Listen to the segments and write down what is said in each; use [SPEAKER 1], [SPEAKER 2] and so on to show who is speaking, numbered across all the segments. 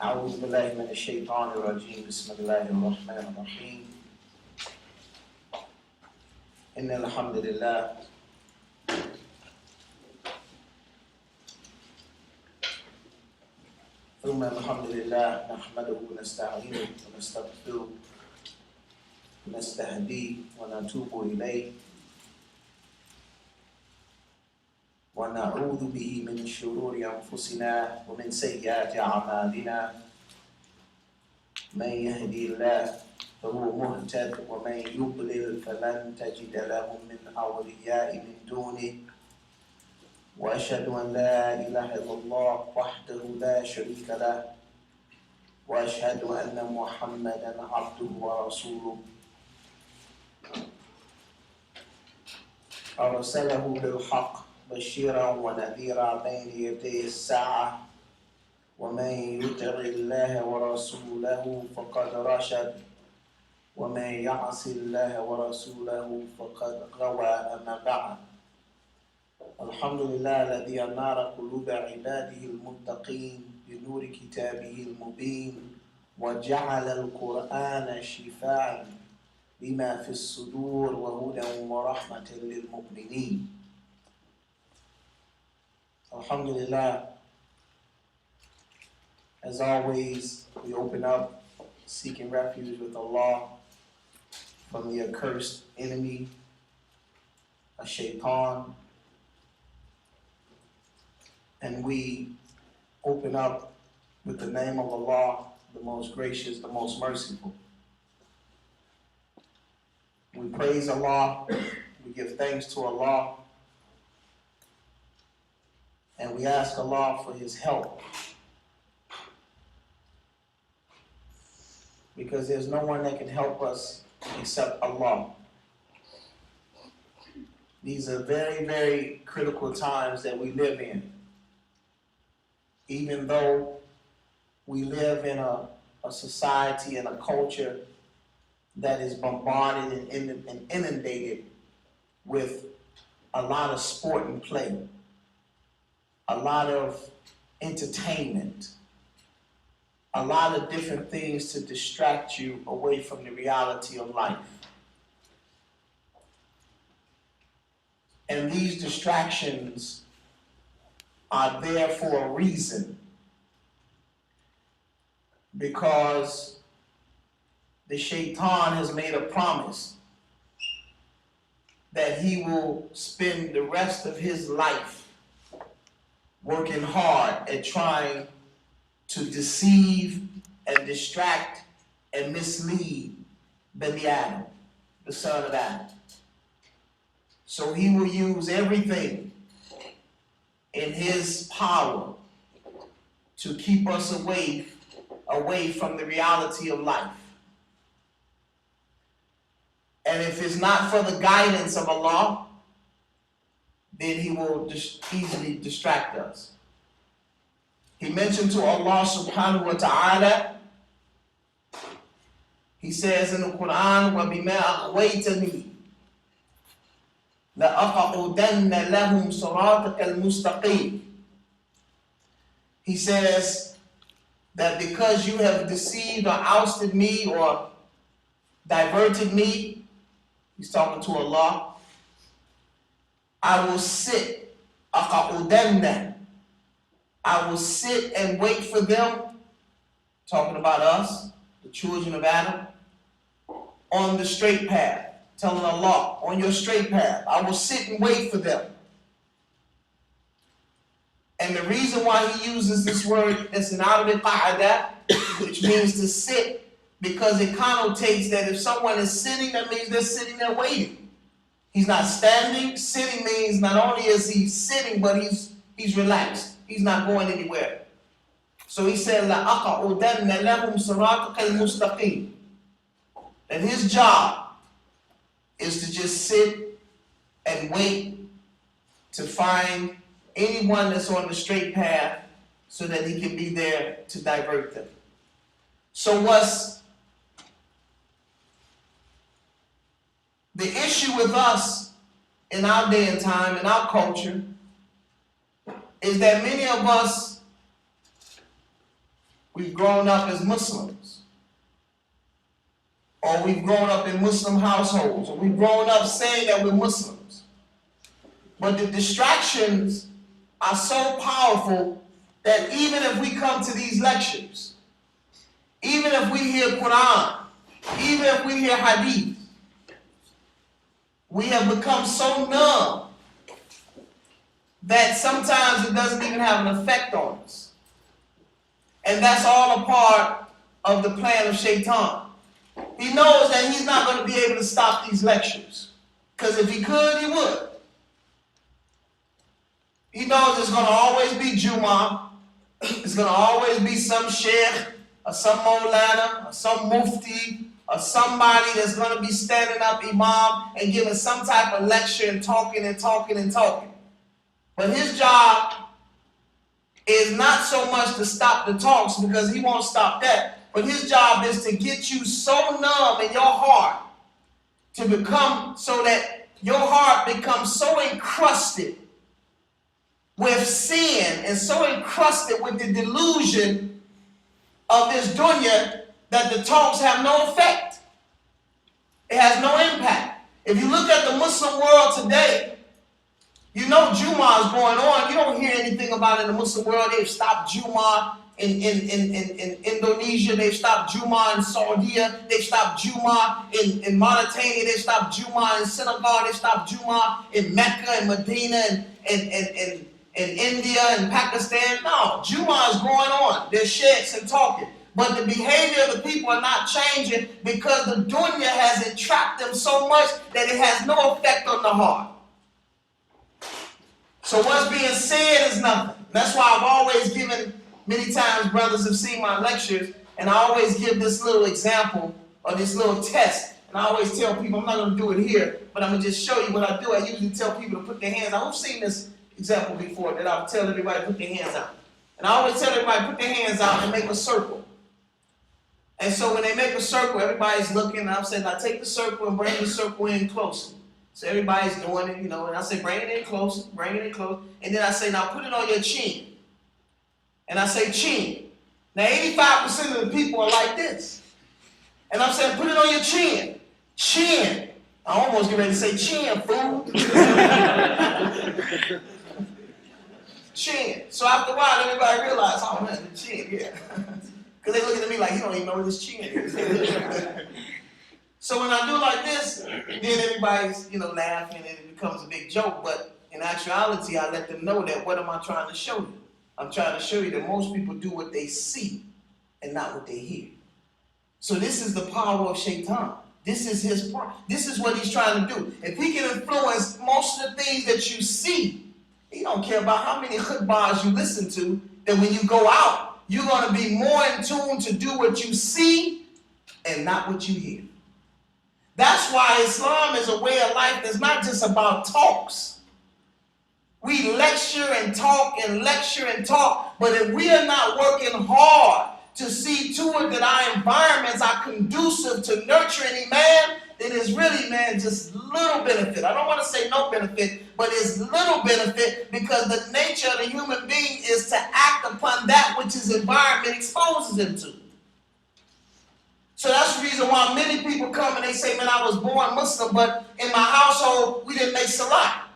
[SPEAKER 1] أعوذ بالله من الشيطان الرجيم بسم الله الرحمن الرحيم إن الحمد لله ثم الحمد لله نحمده ونستعينه ونستغفره ونستهديه ونتوب إليه ونعوذ به من شرور أنفسنا ومن سيئات أعمالنا من يهدي الله فهو مهتد ومن يضلل فلن تجد له من أولياء من دونه وأشهد أن لا إله إلا الله وحده لا شريك له وأشهد أن محمدا عبده ورسوله أرسله بالحق بشيرا ونذيرا بين يدي الساعة ومن يطع الله ورسوله فقد رشد ومن يعص الله ورسوله فقد غوى. أما بعد الحمد لله الذي أنار قلوب عباده المتقين بنور كتابه المبين وجعل القرآن شفاء لما في الصدور وهدى ورحمة للمؤمنين. Alhamdulillah, as always, we open up seeking refuge with Allah from the accursed enemy, a shaitan, and we open up with the name of Allah, the most gracious, the most merciful. We praise Allah, we give thanks to Allah, and we ask Allah for His help, because there's no one that can help us except Allah. These are very, very critical times that we live in. Even though we live in a society and a culture that is bombarded and inundated with a lot of sport and play, a lot of entertainment, a lot of different things to distract you away from the reality of life. And these distractions are there for a reason, because the shaitan has made a promise that he will spend the rest of his life working hard at trying to deceive and distract and mislead Bani Adam, the son of Adam. So he will use everything in his power to keep us away from the reality of life. And if it's not for the guidance of Allah, then he will easily distract us. He mentioned to Allah subhanahu wa ta'ala, he says in the Quran, وَبِمَا أَغْوَيْتَنِي لَأَقَعُدَنَّ لَهُمْ صِرَاطَكَ الْمُسْتَقِيمِ. He says that because you have deceived or ousted me or diverted me, he's talking to Allah, I will sit, أَقَعُدَنَّ, I will sit and wait for them, talking about us, the children of Adam, on the straight path, telling Allah, on your straight path, I will sit and wait for them. And the reason why he uses this word, it's an Arabic qa'ada, which means to sit, because it connotates that if someone is sitting, that means they're sitting there waiting. He's not standing. Sitting means not only is he sitting, but he's relaxed. He's not going anywhere. So he said, لَأَقَعُدَنَّ لَهُمْ صِرَاطَكَ الْمُسْتَقِيمِ. And his job is to just sit and wait to find anyone that's on the straight path so that he can be there to divert them. So what's the issue with us in our day and time, in our culture, is that many of us we've grown up as Muslims, or we've grown up in Muslim households, or we've grown up saying that we're Muslims. But the distractions are so powerful that even if we come to these lectures, even if we hear Quran, even if we hear Hadith, we have become so numb that sometimes it doesn't even have an effect on us. And that's all a part of the plan of Shaitan. He knows that he's not going to be able to stop these lectures. Because if he could, he would. He knows there's going to always be Jummah. There's going to always be some sheikh, or some Maulana, or some mufti, or somebody that's going to be standing up, Imam, and giving some type of lecture and talking and talking and talking. But his job is not so much to stop the talks, because he won't stop that. But his job is to get you so numb in your heart to become, so that your heart becomes so encrusted with sin and so encrusted with the delusion of this dunya that the talks have no effect. It has no impact. If you look at the Muslim world today, you know Jummah is going on. You don't hear anything about it in the Muslim world. They've stopped Jummah in Indonesia. They've stopped Jummah in Saudi. They've stopped Jummah in Mauritania. They've stopped Jummah in Senegal. They've stopped Jummah in Mecca and Medina and India and Pakistan. No, Jummah is going on. There's sheikhs and talking. But the behavior of the people are not changing because the dunya has entrapped them so much that it has no effect on the heart. So what's being said is nothing. That's why I've always given, many times brothers have seen my lectures, and I always give this little example or this little test. And I always tell people, I'm not going to do it here, but I'm going to just show you what I do. I usually tell people to put their hands out. Who's seen this example before that I'll tell everybody to put their hands out? And I always tell everybody put their hands out and make a circle. And so when they make a circle, everybody's looking, and I'm saying, now take the circle and bring the circle in closer. So everybody's doing it, you know, and I say, bring it in close, bring it in close. And then I say, now put it on your chin. And I say, chin. Now 85% of the people are like this. And I'm saying, put it on your chin. Chin. I almost get ready to say chin, fool. Chin. So after a while, everybody realized, oh man, the chin, yeah. Because they're looking at me like, he don't even know where his chin is. So when I do like this, then everybody's, you know, laughing and it becomes a big joke. But in actuality, I let them know that what am I trying to show you? I'm trying to show you that most people do what they see and not what they hear. So this is the power of Shaitan. This is his part. This is what he's trying to do. If he can influence most of the things that you see, he don't care about how many khutbahs you listen to, that when you go out, you're going to be more in tune to do what you see and not what you hear. That's why Islam is a way of life that's not just about talks. We lecture and talk and lecture and talk, but if we are not working hard to see to it that our environments are conducive to nurturing Iman, then it's really, man, just little benefit. I don't want to say no benefit, but it's little benefit because the nature of the human being is to act upon that which his environment exposes him to. So that's the reason why many people come and they say, man, I was born Muslim, but in my household, we didn't make salat.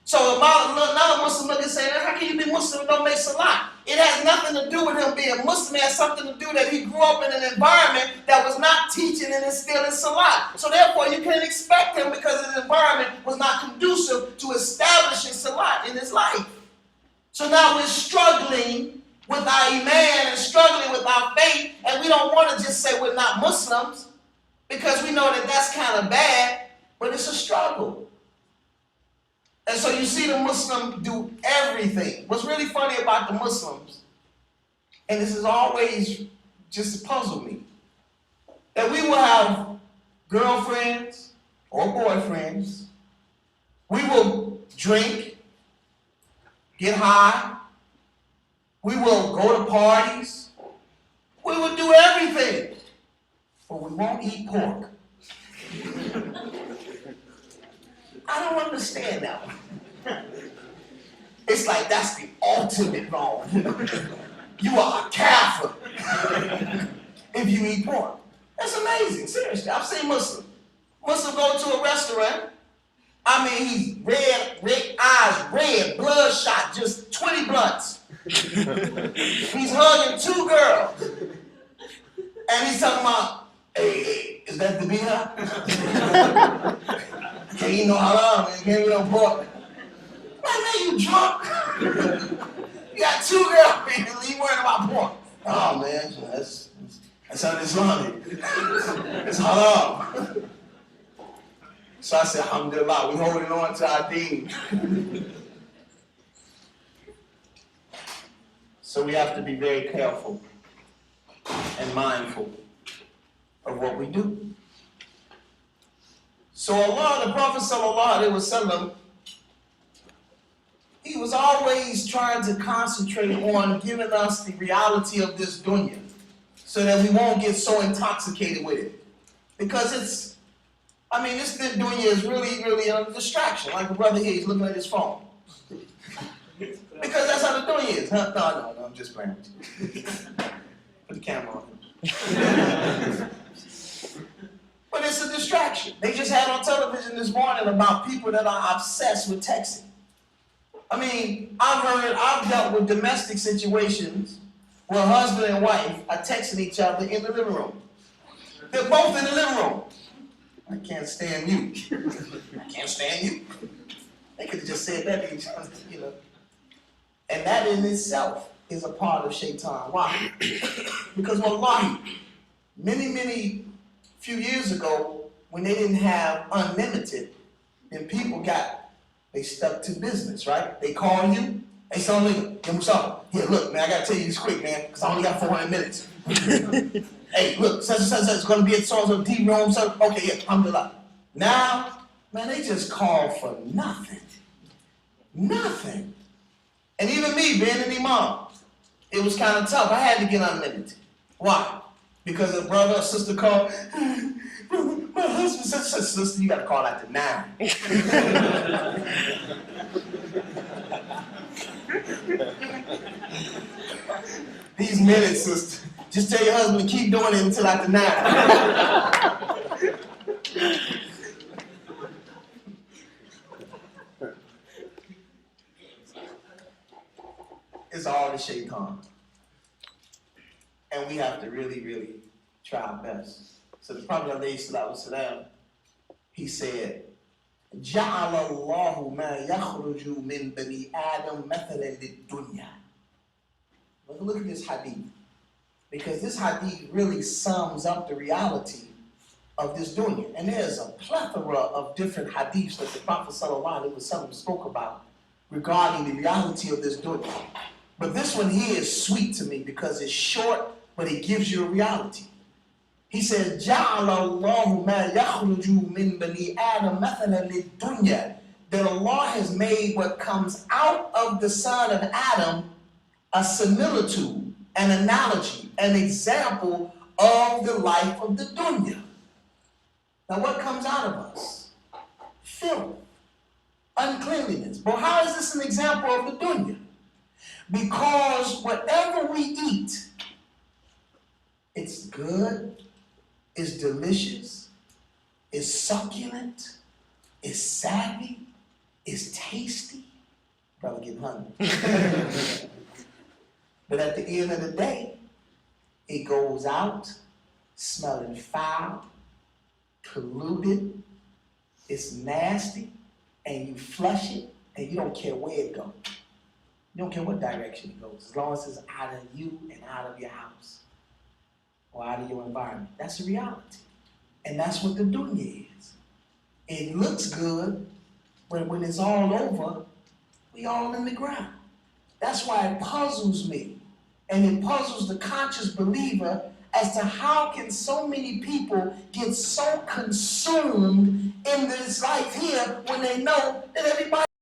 [SPEAKER 1] So another Muslim look and say, how can you be Muslim and don't make salat? It has nothing to do with him being Muslim. It has something to do that he grew up in an environment that was not teaching and instilling salat. So therefore, you can't expect him because his environment was not conducive to establishing salat in his life. So now we're struggling with our Iman and struggling with our faith, and we don't want to just say we're not Muslims because we know that that's kind of bad, but it's a struggle. And so you see the Muslim do everything. What's really funny about the Muslims, and this has always just puzzled me, that we will have girlfriends or boyfriends, we will drink, get high, we will go to parties, we will do everything, but we won't eat pork. I don't understand that one. It's like that's the ultimate wrong. You are a kafir. if you eat pork. That's amazing, seriously. I've seen Muslim go to a restaurant. I mean, he's red eyes, red, bloodshot, just 20 blunts. He's hugging 2 girls. And he's talking about, hey, is that the beer? Can't eat no halal, man. Can't eat no pork. Man, you drunk? You got 2 girls, man. You worried about pork. Oh, man, that's un-Islamic. It's halal. So I said, alhamdulillah, we holding on to our deen. So we have to be very careful and mindful of what we do. So Allah, the Prophet sallallahu alaihi wasallam, he was always trying to concentrate on giving us the reality of this dunya so that we won't get so intoxicated with it. Because this dunya is really, really a distraction. Like the brother here, he's looking at his phone. Because that's how the dunya is. Huh? No, I'm just playing with you. Put the camera on him. But it's a distraction. They just had on television this morning about people that are obsessed with texting. I mean, I've dealt with domestic situations where husband and wife are texting each other in the living room. They're both in the living room. I can't stand you. I can't stand you. They could have just said that to each other, you know. And that in itself is a part of shaitan. Why? Because wallahi, many few years ago, when they didn't have unlimited, then people they stuck to business, right? They call you, hey, son, give me something. Here, look, man, I gotta tell you this quick, man, because I only got 400 minutes. Hey, look, such and such is gonna be at so-and-so D-Room, so, okay, yeah, alhamdulillah. Now, man, they just call for nothing. Nothing. And even me, being an Imam, it was kind of tough. I had to get unlimited. Why? Because a brother or sister called, my husband said, sister, you got to call after 9. These minutes, sister. Just tell your husband to keep doing it until after 9. It's all the shaitan. And we have to really, really try our best. So the Prophet ﷺ, he said, جَعَلَ اللَّهُ مَا يَخْرُجُ مِنْ بَنِي آدَمْ مَثَلًا لِلدُّنْيَا. Look at this hadith. Because this hadith really sums up the reality of this dunya. And there's a plethora of different hadiths that the Prophet ﷺ spoke about regarding the reality of this dunya. But this one here is sweet to me because it's short, but it gives you a reality. He says, جَعَلَ اللَّهُ مَا يَخْرُجُ مِنْ بَنِي آدَمْ مَثَلًا لِلدُّنْيَا. That Allah has made what comes out of the son of Adam a similitude, an analogy, an example of the life of the dunya. Now what comes out of us? Filth, uncleanliness. But how is this an example of the dunya? Because whatever we eat, it's good, it's delicious, it's succulent, it's savvy, it's tasty. Probably getting hungry. But at the end of the day, it goes out smelling foul, polluted, it's nasty, and you flush it, and you don't care where it goes. You don't care what direction it goes, as long as it's out of you and out of your house or out of your environment. That's the reality. And that's what the dunya is. It looks good, but when it's all over, we all in the ground. That's why it puzzles me, and it puzzles the conscious believer as to how can so many people get so consumed in this life here when they know that everybody